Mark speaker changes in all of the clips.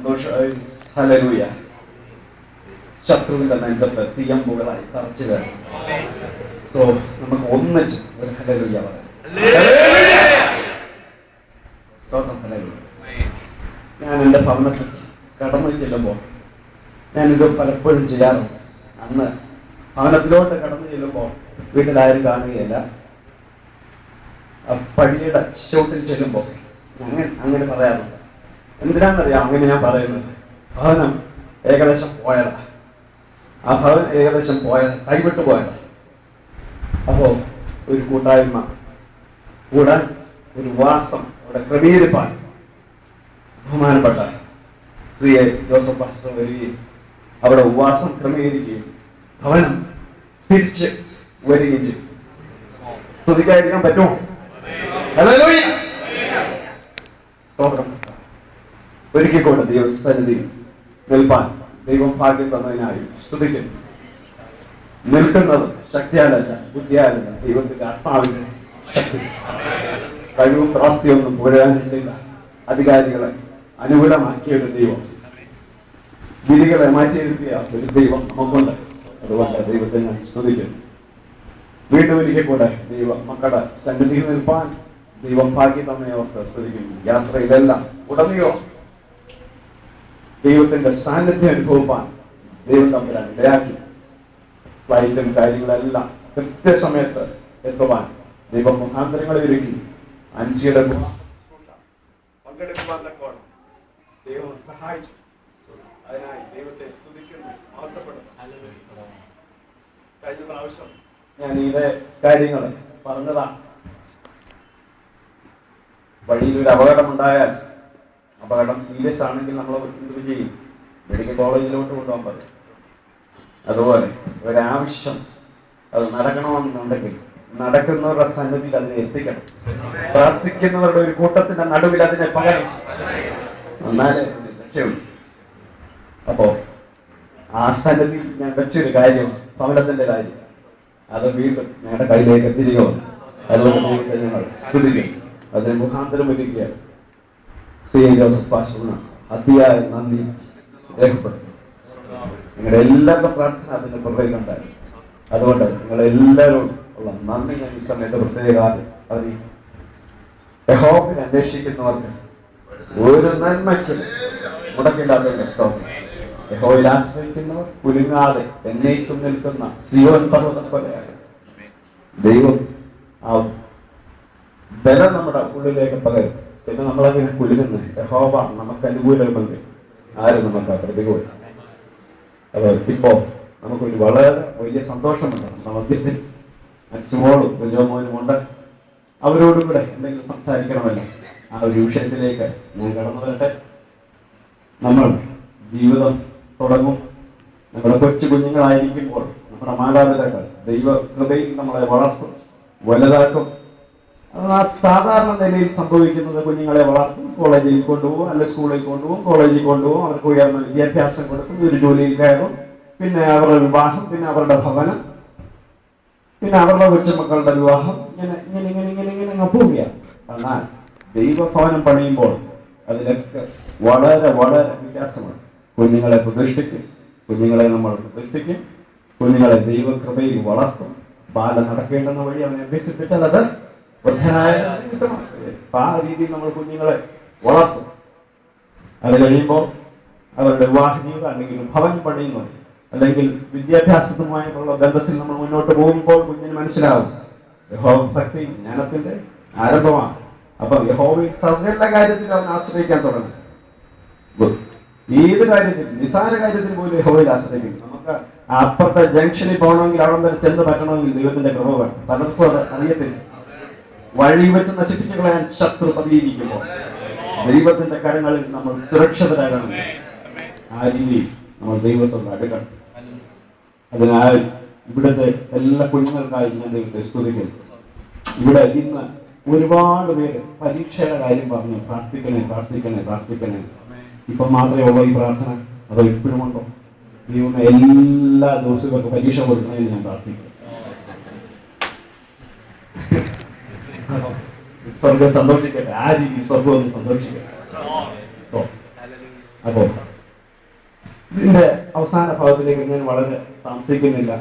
Speaker 1: സന്തോഷമായി. ഹല്ലേലൂയ. ശത്രുവിന്റെ നെഞ്ചത്ത് തീയമ്പുകളായി തറച്ചു കയറി. സോ നമുക്ക് ഒന്നിച്ച് ഒരു ഹല്ലേലൂയ പറയാം. ഞാൻ എൻ്റെ ഭവനത്തിൽ കടന്നു ചെല്ലുമ്പോൾ ഞാനിത് പലപ്പോഴും ചെയ്യാറുണ്ട്. അന്ന് ഭവനത്തിലോട്ട് കടന്നു ചെല്ലുമ്പോൾ വീട്ടിലാരും കാണുകയില്ല. പള്ളിയുടെ ചോട്ടിൽ ചെല്ലുമ്പോൾ അങ്ങനെ പറയാറുണ്ട്. എന്തിനാണെന്നറിയാം അങ്ങനെ ഞാൻ പറയുന്നത്? ഭവനം ഏകദേശം പോയതാ. ആ ഭവനം ഏകദേശം പോയത്, കൈവിട്ട് പോയതാ. അപ്പോ ഒരു കൂട്ടായ്മ കൂടാൻ, ഒരു വാസം അവിടെ ക്രമീകരിപ്പാൻ ബഹുമാനപ്പെട്ട ശ്രീ ജോസഫ് പാസ്റ്റർ വരികയും അവിടെ ഉപവാസം ക്രമീകരിക്കുകയും ഭവനം തിരിച്ച് വരികയും ചെയ്യും. സ്തുതിക്കാതിരിക്കാൻ പറ്റുമോ? ഹല്ലേലൂയ. സ്തോത്രം. ഒരുക്കിക്കൊണ്ട് ദൈവസന്നിധിയിൽ നിൽപ്പാൻ ദൈവം ഭാഗ്യം തന്നതിനായി സ്തുതിക്കുന്നു. നിൽക്കുന്നത് ശക്തിയാലല്ല, ബുദ്ധിയാലല്ല, ദൈവത്തിന്റെ ആത്മാവിന്റെ ശക്തി. കഴിവും പ്രാപ്തിയൊന്നും പുരാനില്ല. അധികാരികളെ അനുകൂലമാക്കിയൊരു ദൈവം, വിധികളെ മാറ്റിയെഴുതിയ ഒരു ദൈവം നമുക്കുണ്ട്. അതുകൊണ്ട് ദൈവത്തെ ഞാൻ സ്തുതിക്കുന്നു. വീണ്ടും ഒരിക്കൽ കൂടെ ദൈവ മക്കളുടെ സന്നിധിയിൽ നിൽപ്പാൻ ദൈവം ഭാഗ്യം തന്നയോർക്ക് സ്തുതിക്കുന്നു. യാത്രയിലെല്ലാം ഉടനെയോ ദൈവത്തിന്റെ സാന്നിധ്യം അനുഭവിപ്പാൻ ദൈവം തമ്മിലാണ് ഇടയാക്കി. ഫ്ലൈറ്റും കാര്യങ്ങളെല്ലാം കൃത്യസമയത്ത് എത്തുവാൻ ദൈവം മുഖാന്തരങ്ങളെ ഒരുക്കി. അഞ്ചിയുടെ പങ്കെടുക്കുവാൻ തക്കോണം ദൈവം സഹായിച്ചു. അതിനായി ദൈവത്തെ സ്തുതിക്കുന്നു, മഹത്വപ്പെടുന്നു. കഴിഞ്ഞ പ്രാവശ്യം ഞാൻ ഇതേ കാര്യങ്ങൾ പറഞ്ഞതാണ്. വഴിയിൽ ഒരു അപകടമുണ്ടായാൽ, അപകടം സീരിയസ് ആണെങ്കിൽ നമ്മൾ എന്ത് ചെയ്യും? മെഡിക്കൽ കോളേജിലോട്ട് കൊണ്ടുപോകാൻ പറയും. അതുപോലെ ഒരാവശ്യം അത് നടക്കണമെന്നുണ്ടെങ്കിൽ നടക്കുന്നവരുടെ സന്നിധിയിൽ അതിനെ എത്തിക്കണം. പ്രാർത്ഥിക്കുന്നവരുടെ ഒരു കൂട്ടത്തിന്റെ നടുവിൽ അതിനെ പകരണം. എന്നാലേ ലക്ഷ്യമുള്ളൂ. അപ്പോ ആ സന്നിധി ഞാൻ വെച്ചൊരു കാര്യം, ഭവനത്തിന്റെ കാര്യം, അത് വീണ്ടും ഞങ്ങളുടെ കയ്യിലേക്ക് എത്തിരിക്കോ. അതുകൊണ്ട് ഞങ്ങൾ സ്തുതിക്കും. അതിന് മുഖാന്തരം ഒരുക്കുക ശ്രീ ജോസഫ് പാസ്റ്ററിന് അതിയായ നന്ദി രേഖപ്പെടുത്തുന്നു. നിങ്ങളുടെ എല്ലാവരുടെ പ്രാർത്ഥന അതിന്റെ പുറകിലുണ്ടായി. അതുകൊണ്ട് നിങ്ങളെല്ലാവരോടും ഉള്ള നന്ദി ഞാൻ ഈ സമയത്ത് പ്രത്യേക അറിയിക്കും. യഹോവയെ അന്വേഷിക്കുന്നവർക്ക് ഒരു നന്മയ്ക്കും മുടക്കില്ലാത്ത സ്തോത്രം. യഹോവയിൽ ആശ്രയിക്കുന്നവർ കുലുങ്ങാതെ എന്നേക്കും നിൽക്കുന്ന സിയോൻ പർവ്വതം പോലെയാണ്. ദൈവം ആ ബലം നമ്മുടെ ഉള്ളിലേക്ക് പകരും. പിന്നെ നമ്മളങ്ങനെ കുലുങ്ങുന്നു. യഹോവ നമുക്ക് അനുകൂലമെങ്കിൽ ആരും നമുക്ക് പ്രതികൂലം. അത് ഇപ്പോ നമുക്കൊരു വളരെ വലിയ സന്തോഷമുണ്ട്. നമ്മുടെ മധ്യത്തിൽ അച്ഛനോടും കുഞ്ഞോമോനും ഉണ്ട്. അവരോടും കൂടെ എന്തെങ്കിലും സംസാരിക്കണമല്ലോ. ആ ഒരു വിഷയത്തിലേക്ക് ഞാൻ കടന്നു വരട്ടെ. നമ്മൾ ജീവിതം തുടങ്ങും. നമ്മുടെ കൊച്ചു കുഞ്ഞുങ്ങളായിരിക്കുമ്പോൾ നമ്മുടെ മാതാപിതാക്കൾ ദൈവ കൃപയിൽ നമ്മളെ വളർത്തും, വലുതാക്കും. അത് ആ സാധാരണ നിലയിൽ സംഭവിക്കുന്നത് കുഞ്ഞുങ്ങളെ വളർത്തും, കോളേജിൽ കൊണ്ടുപോകും, അല്ലെ സ്കൂളിൽ കൊണ്ടുപോകും, കോളേജിൽ കൊണ്ടുപോകും, അവർക്ക് ഉയർന്ന വിദ്യാഭ്യാസം കൊടുക്കും, ഒരു ജോലിയിൽ കയറും, പിന്നെ അവരുടെ വിവാഹം, പിന്നെ അവരുടെ ഭവനം, പിന്നെ അവരുടെ കൊച്ചുമക്കളുടെ വിവാഹം, ഇങ്ങനെ ഇങ്ങനെ ഇങ്ങനെ ഇങ്ങനെ ഇങ്ങനെ അങ്ങ് പോവുകയാണ്. എന്നാൽ ദൈവഭവനം പണിയുമ്പോൾ അതിലൊക്കെ വളരെ വളരെ വ്യത്യാസമാണ്. കുഞ്ഞുങ്ങളെ പ്രതിഷ്ഠിക്കും, കുഞ്ഞുങ്ങളെ നമ്മൾ പ്രതിഷ്ഠിക്കും, കുഞ്ഞുങ്ങളെ ദൈവകൃപയിൽ വളർത്തും. ബാലം നടക്കേണ്ടുന്ന വഴി അവനെ അഭ്യസിപ്പിച്ചാൽ അത് വൃദ്ധനായ ആ രീതിയിൽ നമ്മൾ കുഞ്ഞുങ്ങളെ വളർത്തും. അത് കഴിയുമ്പോൾ അവരുടെ വിവാഹ ജീവിതം അല്ലെങ്കിൽ ഭവൻ പണിയുന്നു അല്ലെങ്കിൽ വിദ്യാഭ്യാസവുമായിട്ടുള്ള ബന്ധത്തിൽ നമ്മൾ മുന്നോട്ട് പോകുമ്പോൾ കുഞ്ഞിന് മനസ്സിലാവും യഹോവ ഭക്തി ജ്ഞാനത്തിന്റെ ആരംഭമാണ്. അപ്പൊ യഹോവയിൽ സകല കാര്യത്തിൽ അവൻ ആശ്രയിക്കാൻ തുടങ്ങും. ഏത് കാര്യത്തിൽ, നിസാര കാര്യത്തിൽ പോലും യഹോവയിൽ ആശ്രയിക്കും. നമുക്ക് അപ്പുറത്തെ ജംഗ്ഷനിൽ പോകണമെങ്കിൽ അവിടെ വരെ ചെന്ന് പറ്റണമെങ്കിൽ ദൈവത്തിന്റെ കൃപ വേണം. പലർക്കും അത് അറിയത്തില്ല. വഴി വെച്ച് നശിപ്പിച്ചു കളയാൻ ശത്രു പതിയിരിക്കുമ്പോൾ ദൈവത്തിന്റെ കരങ്ങളിൽ നമ്മൾ സുരക്ഷിതരാകണം. ആ രീതിയിൽ നമ്മൾ ദൈവത്തോട് അടുക്കണം. അതിനാൽ ഇവിടുത്തെ എല്ലാ കുഞ്ഞുങ്ങൾക്കായി ഞാൻ ദൈവത്തെ സ്തുതിക്കുന്നു. ഇവിടെ ഇന്ന് ഒരുപാട് പേര് പരീക്ഷയുടെ കാര്യം പറഞ്ഞു, പ്രാർത്ഥിക്കണേ പ്രാർത്ഥിക്കണേ പ്രാർത്ഥിക്കണേ. ഇപ്പം മാത്രമേ ഉള്ളൂ ഈ പ്രാർത്ഥന, അതോ ഇപ്പോഴും ഉണ്ടോ? ദൈവം എല്ലാ ദിവസവും പരീക്ഷ കൊടുക്കണമെന്ന് ഞാൻ പ്രാർത്ഥിക്കുന്നു. സ്വർഗം സന്തോഷിക്കട്ടെ. ആ രീതിയിൽ സ്വർഗം ഒന്ന് സന്തോഷിക്കട്ടെ. അപ്പോൾ ഇതിന്റെ അവസാന ഭാഗത്തിലേക്ക് ഞാൻ വളരെ താമസിക്കുന്നില്ല,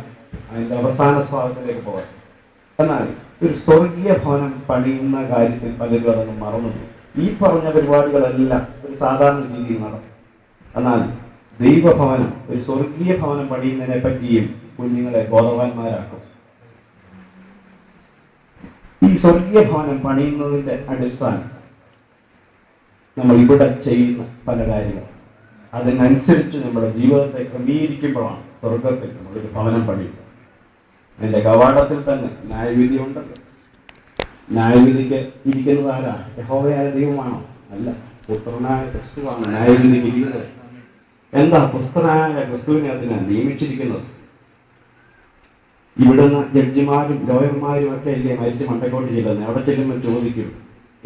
Speaker 1: അതിന്റെ അവസാന ഭാഗത്തിലേക്ക് പോകാം. എന്നാൽ ഒരു സ്വർഗീയ ഭവനം പണിയുന്ന കാര്യത്തിൽ പലരും അതൊന്നും മറന്നു. ഈ പറഞ്ഞ പരിപാടികളെല്ലാം ഒരു സാധാരണ രീതിയിൽ നടക്കും. എന്നാൽ ദൈവഭവനം, ഒരു സ്വർഗീയ ഭവനം പണിയുന്നതിനെ പറ്റിയും കുഞ്ഞുങ്ങളെ ബോധവാന്മാരാക്കും. ഈ സ്വർഗീയ ഭവനം പണിയുന്നതിന്റെ അടിസ്ഥാനം നമ്മൾ ഇവിടെ ചെയ്യുന്ന പല കാര്യങ്ങൾ, അതിനനുസരിച്ച് നമ്മുടെ ജീവിതത്തെ ക്രമീകരിക്കുമ്പോഴാണ് സ്വർഗത്തിൽ നമ്മളൊരു ഭവനം പണിയുന്നത്. അതിന്റെ കവാടത്തിൽ തന്നെ ന്യായവിധി ഉണ്ടല്ലോ. ന്യായവിധിക്ക് ഇരിക്കുന്നത് ആരാ? യഹോവയായ ദൈവമാണോ? അല്ല, പുത്രനായ ക്രിസ്തുവാണ് ന്യായവിധിക്ക് ഇരിക്കുന്നത്. എന്താ പുത്രനായ ക്രിസ്തുവിനെ അതിനാണ് നിയമിച്ചിരിക്കുന്നത്? ഇവിടുന്ന് ജഡ്ജിമാരും ലോയർമാരും ഒക്കെ അല്ലേ മരിച്ച് മണ്ടക്കോട്ട് ചെല്ലുന്നത്. അവിടെ ചെല്ലുമ്പോൾ ചോദിക്കും,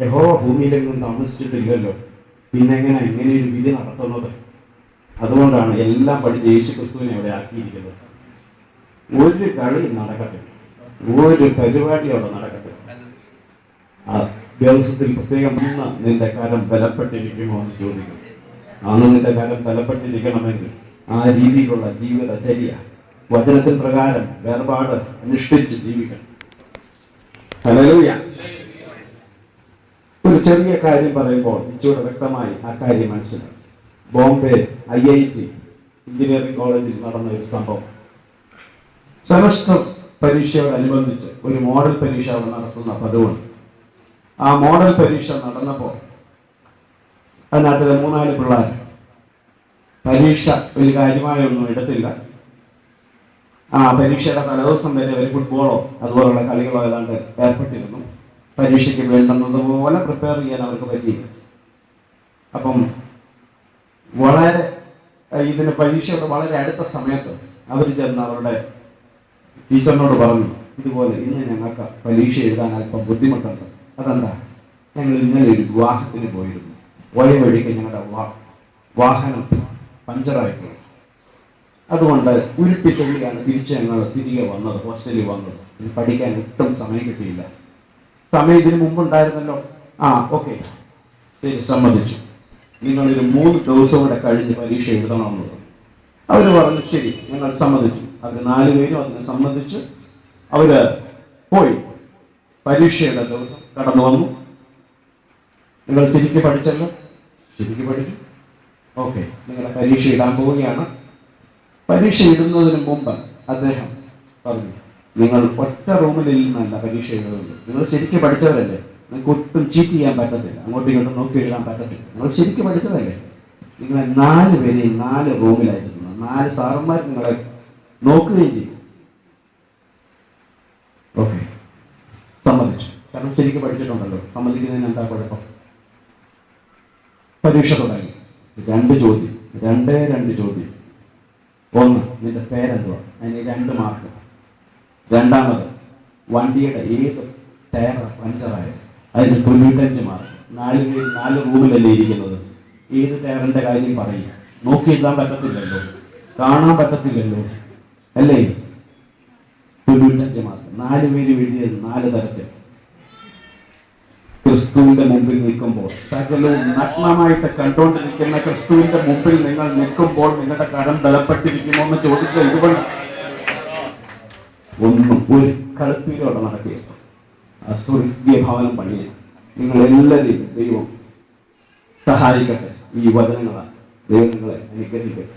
Speaker 1: യഹോവ ഭൂമിയിലെങ്ങും താമസിച്ചിട്ടില്ലല്ലോ, പിന്നെ ഇങ്ങനെ ഒരു വിധി നടത്തുന്നത്? അതുകൊണ്ടാണ് എല്ലാം പഠിച്ച് യേശു ക്രിസ്തുവിനെ അവിടെ ആക്കിയിരിക്കുന്നത്. ഒരു കളി നടക്കട്ടെ, ഒരു പരിപാടി അവിടെ നടക്കട്ടെ. ആ ദിവസത്തിൽ പ്രത്യേകം ഇന്ന് നിന്റെ കരം ബലപ്പെട്ടിരിക്കുമോ എന്ന് ചോദിക്കും. അന്ന് നിന്റെ കരം ബലപ്പെട്ടിരിക്കണമെങ്കിൽ ആ രീതിയിലുള്ള ജീവിതചര്യ, വചനത്തിൽ പ്രകാരം വേർപാട് അനുഷ്ഠിച്ച് ജീവിക്കണം. ഹല്ലേലൂയ. ഒരു ചെറിയ കാര്യം പറയുമ്പോൾ ഇച്ചിരി വ്യക്തമായി ആ കാര്യം മനസ്സിലാക്കും. ബോംബെ IIT എഞ്ചിനീയറിംഗ് കോളേജിൽ നടന്ന ഒരു സംഭവം. സെമസ്റ്റർ പരീക്ഷയോടനുബന്ധിച്ച് ഒരു മോഡൽ പരീക്ഷ അവിടെ നടത്തുന്ന പതിവുണ്ട്. ആ മോഡൽ പരീക്ഷ നടന്നപ്പോൾ അതിനകത്ത് 3-4 പിള്ളേർ പരീക്ഷ വലിയ കാര്യമായ ഒന്നും എടുത്തില്ല. ആ പരീക്ഷയുടെ തലേദിവസം വരെ ഒരു ഫുട്ബോളോ അതുപോലുള്ള കളികളോ ഏതാണ്ട് ഏർപ്പെട്ടിരുന്നു. പരീക്ഷയ്ക്ക് വേണ്ടുന്നതുപോലെ പ്രിപ്പയർ ചെയ്യാൻ അവർക്ക് പറ്റിയില്ല. അപ്പം വളരെ ഇതിന് പരീക്ഷയുടെ വളരെ അടുത്ത സമയത്ത് അവർ ചെന്ന് അവരുടെ ടീച്ചറിനോട് പറഞ്ഞു, ഇതുപോലെ ഇന്ന് ഞങ്ങൾക്ക് പരീക്ഷ എഴുതാൻ അല്പം ബുദ്ധിമുട്ടുണ്ട്. അതെന്താ? ഞങ്ങൾ ഇന്നലെ ഒരു വിവാഹത്തിന് പോയിരുന്നു. വഴിക്ക് ഞങ്ങളുടെ വാഹനം പഞ്ചറായിപ്പോയി. അതുകൊണ്ട് ഉരുട്ടിത്തുള്ളിയാണ് ഞങ്ങൾ തിരികെ വന്നത്, ഹോസ്റ്റലിൽ വന്നത്. പഠിക്കാൻ ഒട്ടും സമയം കിട്ടിയില്ല. സമയം ഇതിന് മുമ്പുണ്ടായിരുന്നല്ലോ. ഓക്കെ, ശരി, സമ്മതിച്ചു. നിങ്ങളൊരു 3 ദിവസം കൂടെ കഴിഞ്ഞ് പരീക്ഷ എഴുതണമെന്നത്. അവർ പറഞ്ഞു ശരി, ഞങ്ങൾ സമ്മതിച്ചു. അവർ 4 പേരും അതിനെ സമ്മതിച്ച് അവര് പോയി. പരീക്ഷയുടെ ദിവസം കടന്നു വന്നു. നിങ്ങൾ ശരിക്ക് പഠിച്ചല്ലോ? ശരിക്ക് പഠിച്ചു. ഓക്കെ, നിങ്ങളെ പരീക്ഷ ഇടാൻ പോവുകയാണ്. പരീക്ഷ ഇടുന്നതിന് മുമ്പ് അദ്ദേഹം പറഞ്ഞു, നിങ്ങൾ ഒറ്റ റൂമിൽ നിന്നല്ല പരീക്ഷ എഴുതുന്നത്. നിങ്ങൾ ശരിക്കും പഠിച്ചവരല്ലേ, നിങ്ങൾക്ക് ഒട്ടും ചീറ്റ് ചെയ്യാൻ പറ്റത്തില്ല, അങ്ങോട്ടും ഇങ്ങോട്ടും നോക്കി എഴുതാൻ പറ്റത്തില്ല. നിങ്ങൾ ശരിക്കും പഠിച്ചതല്ലേ? നിങ്ങളെ 4 പേരെയും 4 റൂമിലായിരുന്നു. 4 സാറന്മാർ നിങ്ങളെ നോക്കുകയും ചെയ്യും. ഓക്കെ, സമ്മതിച്ചു. കാരണം ശരിക്കും പഠിച്ചിട്ടുണ്ടല്ലോ, സമ്മതിക്കുന്നതിന് എന്താ കുഴപ്പം? പരീക്ഷ തുടങ്ങി. 2 ചോദ്യം, 2 ചോദ്യം. 1, നിന്റെ പേരെന്തുവാ? അതിന് 2 മാർക്ക്. 2ാമത്, വണ്ടിയുടെ ഏത് ടയർ പഞ്ചറായ, അതിന് 95 മാർക്ക്. 4 റൂമിലല്ലേ ഇരിക്കുന്നത്, ഏത് ടയറിന്റെ കാര്യം പറയും? നോക്കി എഴുതാൻ പറ്റത്തില്ലല്ലോ, കാണാൻ പറ്റത്തില്ലല്ലോ, അല്ലേ? 95 മാർക്ക്. 4 പേര് എഴുതിയത് 4 തരത്തിൽ. ക്രിസ്തുവിന്റെ മുമ്പിൽ നിൽക്കുമ്പോൾ, സകലവും നഗ്നമായിട്ട് കണ്ടുകൊണ്ടിരിക്കുന്ന ക്രിസ്തുവിന്റെ മുമ്പിൽ നിങ്ങൾ നിൽക്കുമ്പോൾ നിങ്ങളുടെ കരം ബലപ്പെട്ടിരിക്കുമോ എന്ന് ചോദിച്ചാൽ ഇതുകൊണ്ട് ഒന്നും ഒരു കളിപ്പീരോടെ നടക്കുകയില്ല. സ്വർഗീയ ഭവനം പണിയ നിങ്ങൾ എല്ലാവരെയും ദൈവം സഹായിക്കട്ടെ. ഈ വചനങ്ങളാണ് ദൈവം നിങ്ങളെ അനുഗ്രഹിക്കട്ടെ.